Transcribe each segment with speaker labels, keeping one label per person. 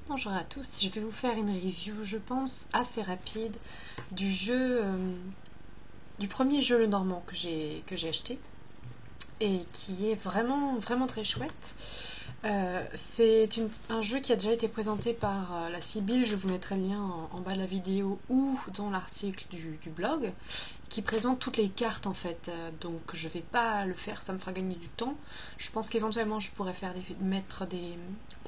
Speaker 1: Bonjour à tous, je vais vous faire une review, je pense, assez rapide du jeu, du premier jeu Le Normand que j'ai acheté et qui est vraiment très chouette. C'est un jeu qui a déjà été présenté par la Sibylle, je vous mettrai le lien en bas de la vidéo ou dans l'article du blog, qui présente toutes les cartes en fait, donc je vais pas le faire, ça me fera gagner du temps. Je pense qu'éventuellement je pourrais mettre des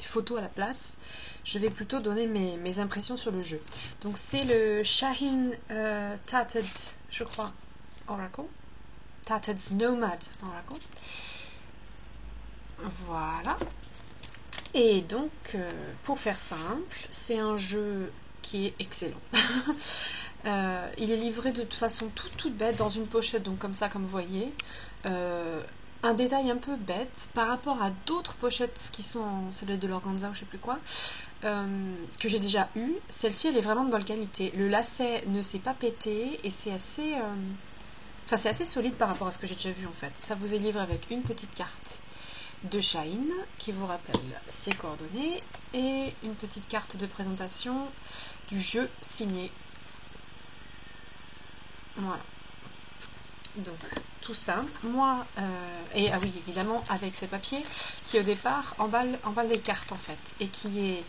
Speaker 1: photos à la place. Je vais plutôt donner mes impressions sur le jeu. Donc c'est le Shaheen Tattered, je crois, Oracle. Tattered Nomad Oracle. Voilà. Et donc, pour faire simple, c'est un jeu qui est excellent. Il est livré de façon toute bête dans une pochette, donc comme ça, comme vous voyez. Un détail un peu bête par rapport à d'autres pochettes qui sont celles de l'organza ou je sais plus quoi, que j'ai déjà eu. Celle-ci, elle est vraiment de bonne qualité. Le lacet ne s'est pas pété et c'est assez, c'est assez solide par rapport à ce que j'ai déjà vu en fait. Ça vous est livré avec une petite carte de Shaheen qui vous rappelle ses coordonnées et une petite carte de présentation du jeu signé. Voilà. Donc tout simple. Moi, et ah oui, évidemment avec ces papiers qui au départ emballent les cartes en fait et qui est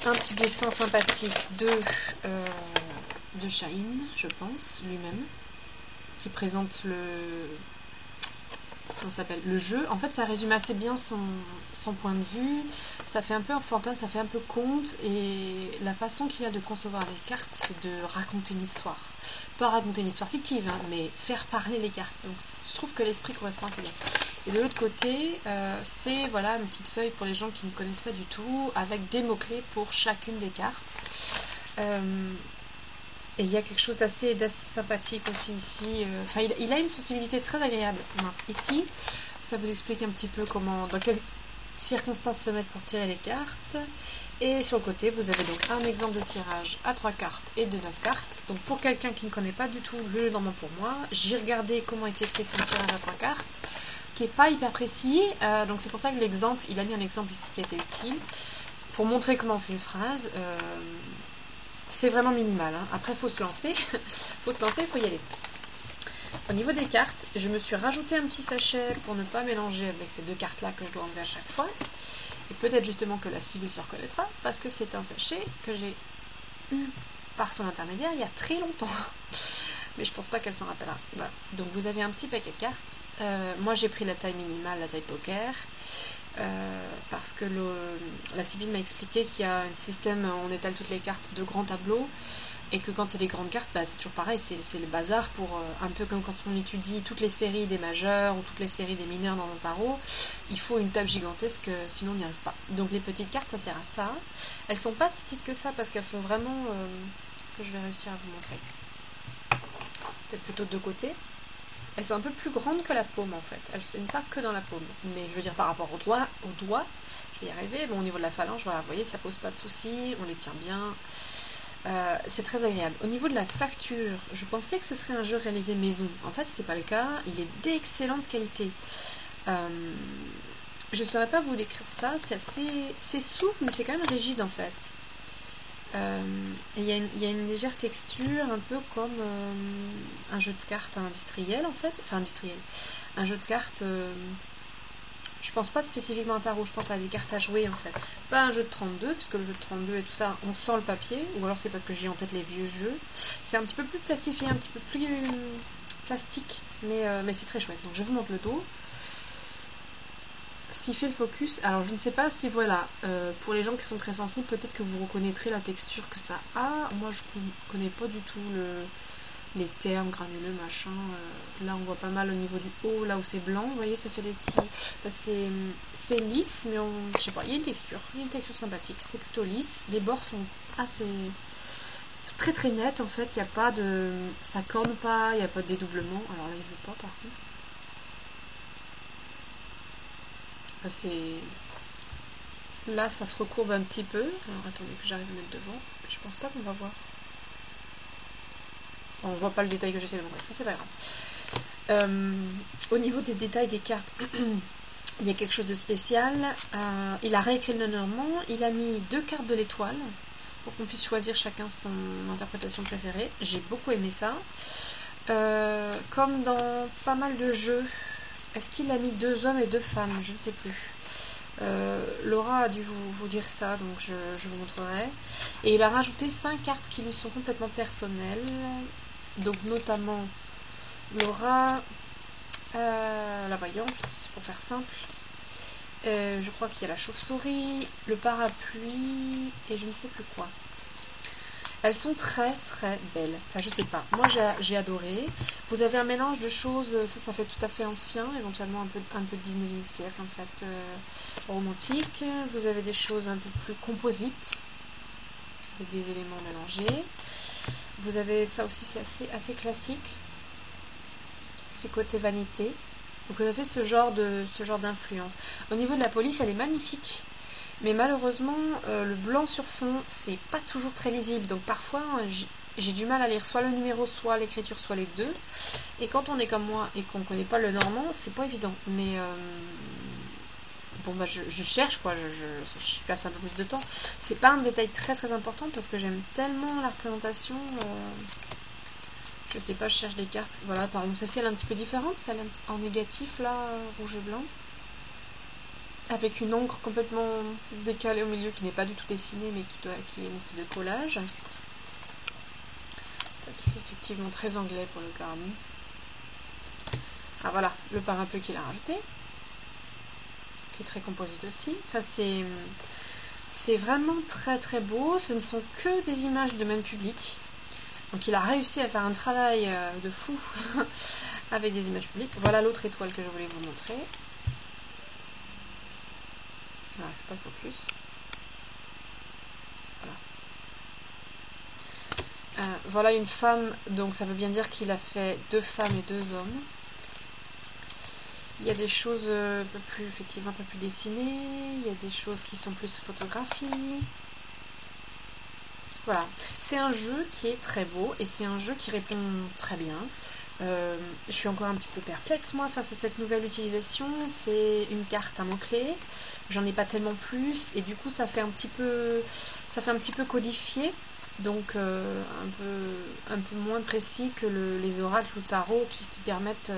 Speaker 1: un petit dessin sympathique de Shaheen, je pense, lui-même, qui présente comment s'appelle, le jeu. En fait, ça résume assez bien son point de vue. Ça fait un peu enfantin, ça fait un peu conte. Et la façon qu'il a de concevoir les cartes, c'est de raconter une histoire. Pas raconter une histoire fictive, hein, mais faire parler les cartes. Donc, je trouve que l'esprit correspond assez bien. Et de l'autre côté, c'est voilà, une petite feuille pour les gens qui ne connaissent pas du tout, avec des mots-clés pour chacune des cartes. Et il y a quelque chose d'assez sympathique aussi ici. Il a une sensibilité très agréable. Mince. Ici, ça vous explique un petit peu dans quelles circonstances se mettre pour tirer les cartes. Et sur le côté, vous avez donc un exemple de tirage à 3 cartes et de 9 cartes. Donc pour quelqu'un qui ne connaît pas du tout le Normand pour moi, j'ai regardé comment était fait son tirage à 3 cartes, qui n'est pas hyper précis. Donc c'est pour ça que l'exemple, il a mis un exemple ici qui a été utile. Pour montrer comment on fait une phrase. C'est vraiment minimal, hein. Après, il faut se lancer. Il faut y aller. Au niveau des cartes, je me suis rajouté un petit sachet pour ne pas mélanger avec ces deux cartes-là que je dois enlever à chaque fois. Et peut-être justement que la cible se reconnaîtra, parce que c'est un sachet que j'ai eu par son intermédiaire il y a très longtemps. Mais je pense pas qu'elle s'en rappellera. Voilà. Donc vous avez un petit paquet de cartes. Moi j'ai pris la taille minimale, la taille poker. Parce que la Sibylle m'a expliqué qu'il y a un système, on étale toutes les cartes de grands tableaux et que quand c'est des grandes cartes, c'est toujours pareil, c'est le bazar pour un peu comme quand on étudie toutes les séries des majeurs ou toutes les séries des mineurs dans un tarot, il faut une table gigantesque, sinon on n'y arrive pas. Donc les petites cartes, ça sert à ça. Elles sont pas si petites que ça parce qu'elles font vraiment... Est-ce que je vais réussir à vous montrer? Peut-être plutôt de deux côtés. Elles sont un peu plus grandes que la paume en fait. Elles ne saignent pas que dans la paume. Mais je veux dire par rapport au doigt, je vais y arriver. Bon, au niveau de la phalange, voilà, vous voyez, ça pose pas de soucis, on les tient bien. C'est très agréable. Au niveau de la facture, je pensais que ce serait un jeu réalisé maison. En fait, c'est pas le cas. Il est d'excellente qualité. Je ne saurais pas vous décrire ça. C'est souple, mais c'est quand même rigide en fait. Il y a une légère texture, un peu comme un jeu de cartes industriel en fait, enfin industriel, un jeu de cartes, je pense pas spécifiquement à un tarot, je pense à des cartes à jouer en fait, pas un jeu de 32, parce que le jeu de 32 et tout ça, on sent le papier, ou alors c'est parce que j'ai en tête les vieux jeux, c'est un petit peu plus plastifié, un petit peu plus plastique, mais c'est très chouette, donc je vous montre le dos. S'il fait le focus, alors je ne sais pas si voilà, pour les gens qui sont très sensibles, peut-être que vous reconnaîtrez la texture que ça a. Moi je ne connais pas du tout les termes granuleux, machin. Là on voit pas mal au niveau du haut, là où c'est blanc, vous voyez, ça fait des petits... c'est lisse, mais je sais pas, il y a une texture sympathique, c'est plutôt lisse. Les bords sont assez... très nets en fait, il n'y a pas de... ça corne pas, il n'y a pas de dédoublement. Alors là il veut pas par contre. Là ça se recourbe un petit peu. Alors attendez que j'arrive à mettre devant. Je pense pas qu'on va voir. Bon, on voit pas le détail que j'essaie de montrer. Ça c'est pas grave. Au niveau des détails des cartes, il y a quelque chose de spécial. Il a réécrit le normand, il a mis 2 cartes de l'étoile pour qu'on puisse choisir chacun son interprétation préférée. J'ai beaucoup aimé ça. Comme dans pas mal de jeux, est-ce qu'il a mis 2 hommes et 2 femmes? Je ne sais plus. Laura a dû vous dire ça, donc je vous montrerai. Et il a rajouté 5 cartes qui lui sont complètement personnelles. Donc notamment Laura, la voyante, pour faire simple. Je crois qu'il y a la chauve-souris, le parapluie et je ne sais plus quoi. Elles sont très très belles. Enfin, je sais pas. Moi, j'ai adoré. Vous avez un mélange de choses. Ça fait tout à fait ancien, éventuellement un peu de 19e siècle, en fait, romantique. Vous avez des choses un peu plus composites, avec des éléments mélangés. Vous avez ça aussi, c'est assez classique. C'est côté vanité. Donc vous avez ce genre d'influence. Au niveau de la police, elle est magnifique. Mais malheureusement, le blanc sur fond, c'est pas toujours très lisible. Donc parfois, j'ai du mal à lire soit le numéro, soit l'écriture, soit les deux. Et quand on est comme moi et qu'on connaît pas le normand, c'est pas évident. Mais bon, bah je cherche, quoi. Je passe un peu plus de temps. C'est pas un détail très très important parce que j'aime tellement la représentation. Je sais pas, je cherche des cartes. Voilà, par exemple, celle-ci elle est un petit peu différente. Celle en négatif, là, rouge et blanc. Avec une encre complètement décalée au milieu qui n'est pas du tout dessinée, mais qui est une espèce de collage. Ça qui fait effectivement très anglais pour le carnet. Ah voilà, le parapluie qu'il a rajouté. Qui est très composite aussi. Enfin, c'est vraiment très très beau. Ce ne sont que des images de même public. Donc il a réussi à faire un travail de fou avec des images publiques. Voilà l'autre étoile que je voulais vous montrer. Alors, il ne fait pas focus. Voilà. Voilà une femme, donc ça veut bien dire qu'il a fait 2 femmes et 2 hommes. Il y a des choses effectivement un peu plus dessinées. Il y a des choses qui sont plus photographies. Voilà, c'est un jeu qui est très beau et c'est un jeu qui répond très bien. Je suis encore un petit peu perplexe moi face à cette nouvelle utilisation. C'est une carte à mots-clés. J'en ai pas tellement plus et du coup ça fait un petit peu codifié. Donc un peu moins précis que les oracles ou tarot qui permettent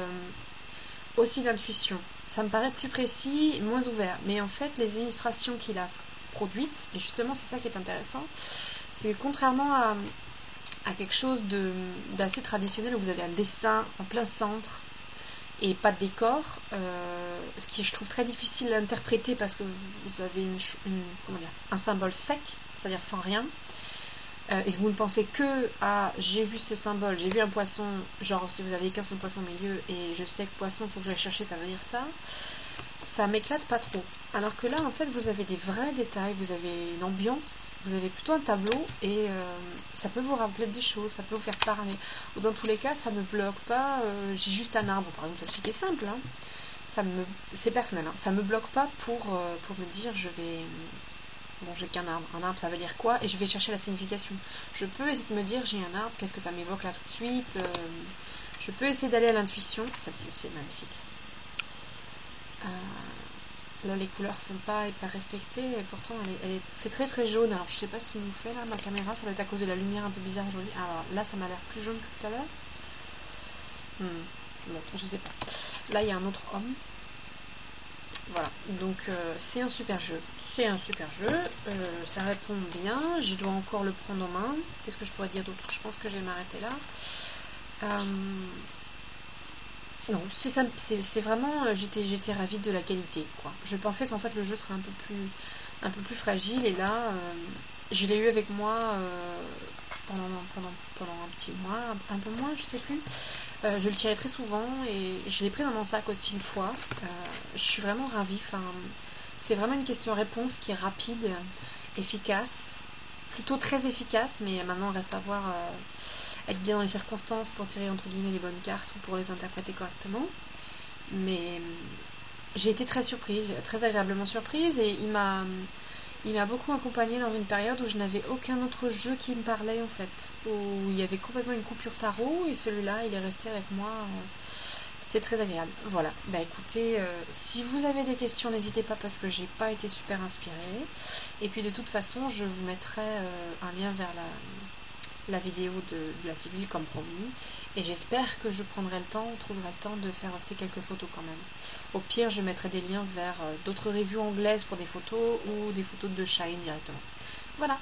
Speaker 1: aussi l'intuition. Ça me paraît plus précis, moins ouvert. Mais en fait, les illustrations qu'il a produites, et justement c'est ça qui est intéressant, c'est contrairement à quelque chose d'assez traditionnel où vous avez un dessin en plein centre et pas de décor, ce qui je trouve très difficile à interpréter parce que vous avez un symbole sec, c'est-à-dire sans rien, et que vous ne pensez que à j'ai vu ce symbole, j'ai vu un poisson, genre si vous avez qu'un seul poisson au milieu et je sais que poisson, il faut que j'aille chercher, ça veut dire ça m'éclate pas trop. Alors que là, en fait, vous avez des vrais détails, vous avez une ambiance, vous avez plutôt un tableau et ça peut vous rappeler des choses, ça peut vous faire parler. Ou dans tous les cas, ça me bloque pas, j'ai juste un arbre, par exemple, celle-ci qui est simple, hein. C'est personnel, hein. Ça me bloque pas pour me dire je vais... Bon, j'ai qu'un arbre. Un arbre, ça veut dire quoi? Et je vais chercher la signification. Je peux essayer de me dire j'ai un arbre, qu'est-ce que ça m'évoque là tout de suite? Je peux essayer d'aller à l'intuition. Celle-ci aussi est magnifique. Là, les couleurs sont pas hyper respectées et pourtant c'est très très jaune. Alors, je sais pas ce qu'il nous fait là, ma caméra, ça doit être à cause de la lumière un peu bizarre aujourd'hui. Alors là, ça m'a l'air plus jaune que tout à l'heure. Bon, je sais pas. Là, il y a un autre homme. Voilà, donc c'est un super jeu. C'est un super jeu. Ça répond bien. Je dois encore le prendre en main. Qu'est-ce que je pourrais dire d'autre? Je pense que je vais m'arrêter là. Non, c'est vraiment, j'étais ravie de la qualité, quoi. Je pensais qu'en fait le jeu serait un peu plus fragile et là, je l'ai eu avec moi pendant un petit mois, un peu moins, je sais plus. Je le tirais très souvent et je l'ai pris dans mon sac aussi une fois. Je suis vraiment ravie. Enfin, c'est vraiment une question-réponse qui est rapide, efficace, plutôt très efficace, mais maintenant reste à voir. Être bien dans les circonstances pour tirer entre guillemets les bonnes cartes ou pour les interpréter correctement. Mais j'ai été très surprise, très agréablement surprise et il m'a beaucoup accompagnée dans une période où je n'avais aucun autre jeu qui me parlait en fait, où il y avait complètement une coupure tarot et celui-là il est resté avec moi. C'était très agréable. Voilà. Bah écoutez, si vous avez des questions, n'hésitez pas parce que j'ai pas été super inspirée. Et puis de toute façon, je vous mettrai un lien vers la vidéo de la Sibylle comme promis. Et j'espère que je prendrai le temps, on trouvera le temps de faire aussi quelques photos quand même. Au pire, je mettrai des liens vers d'autres reviews anglaises pour des photos ou des photos de Shine directement. Voilà.